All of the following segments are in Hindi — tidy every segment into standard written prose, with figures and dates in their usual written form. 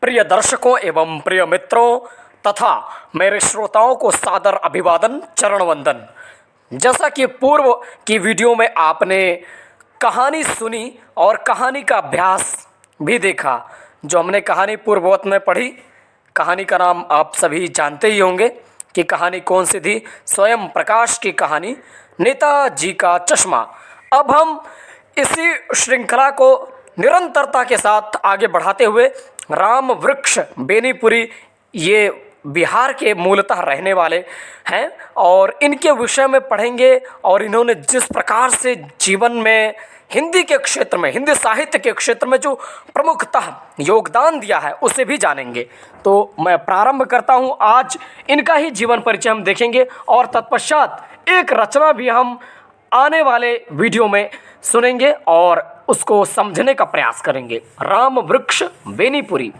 प्रिय दर्शकों एवं प्रिय मित्रों तथा मेरे श्रोताओं को सादर अभिवादन, चरण वंदन। जैसा कि पूर्व की वीडियो में आपने कहानी सुनी और कहानी का अभ्यास भी देखा, जो हमने कहानी पूर्ववत में पढ़ी। कहानी का नाम आप सभी जानते ही होंगे कि कहानी कौन सी थी। स्वयं प्रकाश की कहानी, नेताजी का चश्मा। अब हम इसी श्रृंखला को निरंतरता के साथ आगे बढ़ाते हुए राम वृक्ष बेनीपुरी, ये बिहार के मूलतः रहने वाले हैं और इनके विषय में पढ़ेंगे और इन्होंने जिस प्रकार से जीवन में हिंदी के क्षेत्र में, हिंदी साहित्य के क्षेत्र में जो प्रमुखतः योगदान दिया है उसे भी जानेंगे। तो मैं प्रारंभ करता हूं। आज इनका ही जीवन परिचय हम देखेंगे और तत्पश्चात एक रचना भी हम आने वाले वीडियो में सुनेंगे और उसको समझने का प्रयास करेंगे। राम वृक्ष बेनीपुरी।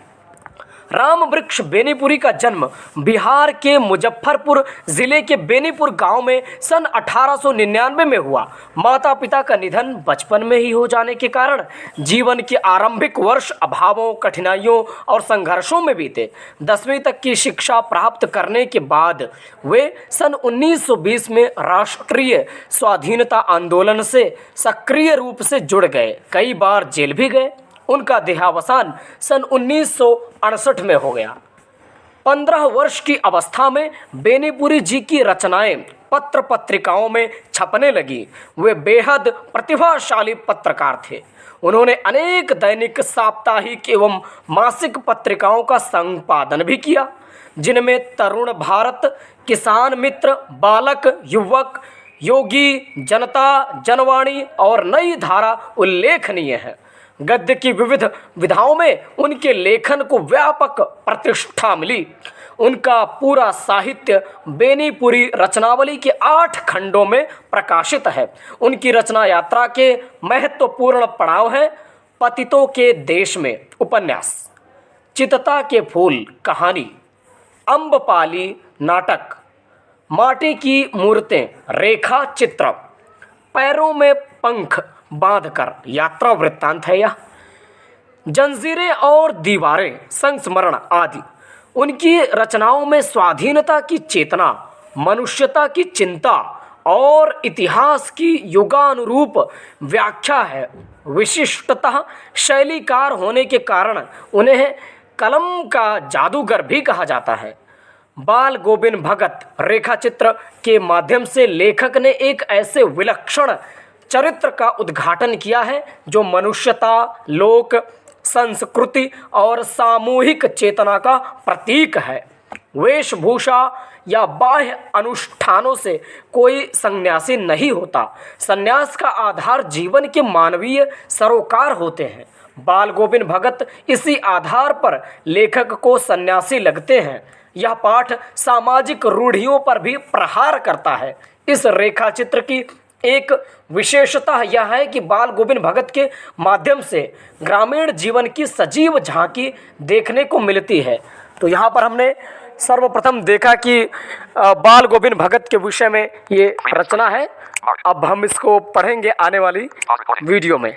राम वृक्ष बेनीपुरी का जन्म बिहार के मुजफ्फरपुर ज़िले के बेनीपुर गांव में सन 1899 में हुआ। माता पिता का निधन बचपन में ही हो जाने के कारण जीवन के आरंभिक वर्ष अभावों, कठिनाइयों और संघर्षों में बीते। 10वीं तक की शिक्षा प्राप्त करने के बाद वे सन 1920 में राष्ट्रीय स्वाधीनता आंदोलन से सक्रिय रूप से जुड़ गए। कई बार जेल भी गए। उनका देहावसान सन 1968 में हो गया। 15 वर्ष की अवस्था में बेनीपुरी जी की रचनाएं पत्र पत्रिकाओं में छपने लगी। वे बेहद प्रतिभाशाली पत्रकार थे। उन्होंने अनेक दैनिक, साप्ताहिक एवं मासिक पत्रिकाओं का संपादन भी किया, जिनमें तरुण भारत, किसान मित्र, बालक, युवक, योगी, जनता, जनवाणी और नई धारा उल्लेखनीय है। गद्य की विविध विधाओं में उनके लेखन को व्यापक प्रतिष्ठा मिली। उनका पूरा साहित्य बेनीपुरी रचनावली के 8 खंडों में प्रकाशित है। उनकी रचना यात्रा के महत्वपूर्ण पड़ाव हैं पतितों के देश में उपन्यास, चितता के फूल कहानी, अम्बपाली नाटक, माटी की मूर्तें रेखा चित्र, पैरों में पंख बांधकर यात्रा वृत्तांत है यह, जंजीरें और दीवारें संस्मरण आदि। उनकी रचनाओं में स्वाधीनता की चेतना, मनुष्यता की चिंता और इतिहास की युगानुरूप व्याख्या है। विशिष्टतः शैलीकार होने के कारण उन्हें कलम का जादूगर भी कहा जाता है। बाल गोविंद भगत रेखाचित्र के माध्यम से लेखक ने एक ऐसे विलक्षण चरित्र का उद्घाटन किया है जो मनुष्यता, लोक संस्कृति और सामूहिक चेतना का प्रतीक है। वेशभूषा या बाह्य अनुष्ठानों से कोई सन्यासी नहीं होता। सन्यास का आधार जीवन के मानवीय सरोकार होते हैं। बाल गोविंद भगत इसी आधार पर लेखक को सन्यासी लगते हैं। यह पाठ सामाजिक रूढ़ियों पर भी प्रहार करता है। इस रेखाचित्र की एक विशेषता यह है कि बाल गोविंद भगत के माध्यम से ग्रामीण जीवन की सजीव झांकी देखने को मिलती है। तो यहाँ पर हमने सर्वप्रथम देखा कि बाल गोविंद भगत के विषय में ये रचना है। अब हम इसको पढ़ेंगे आने वाली वीडियो में।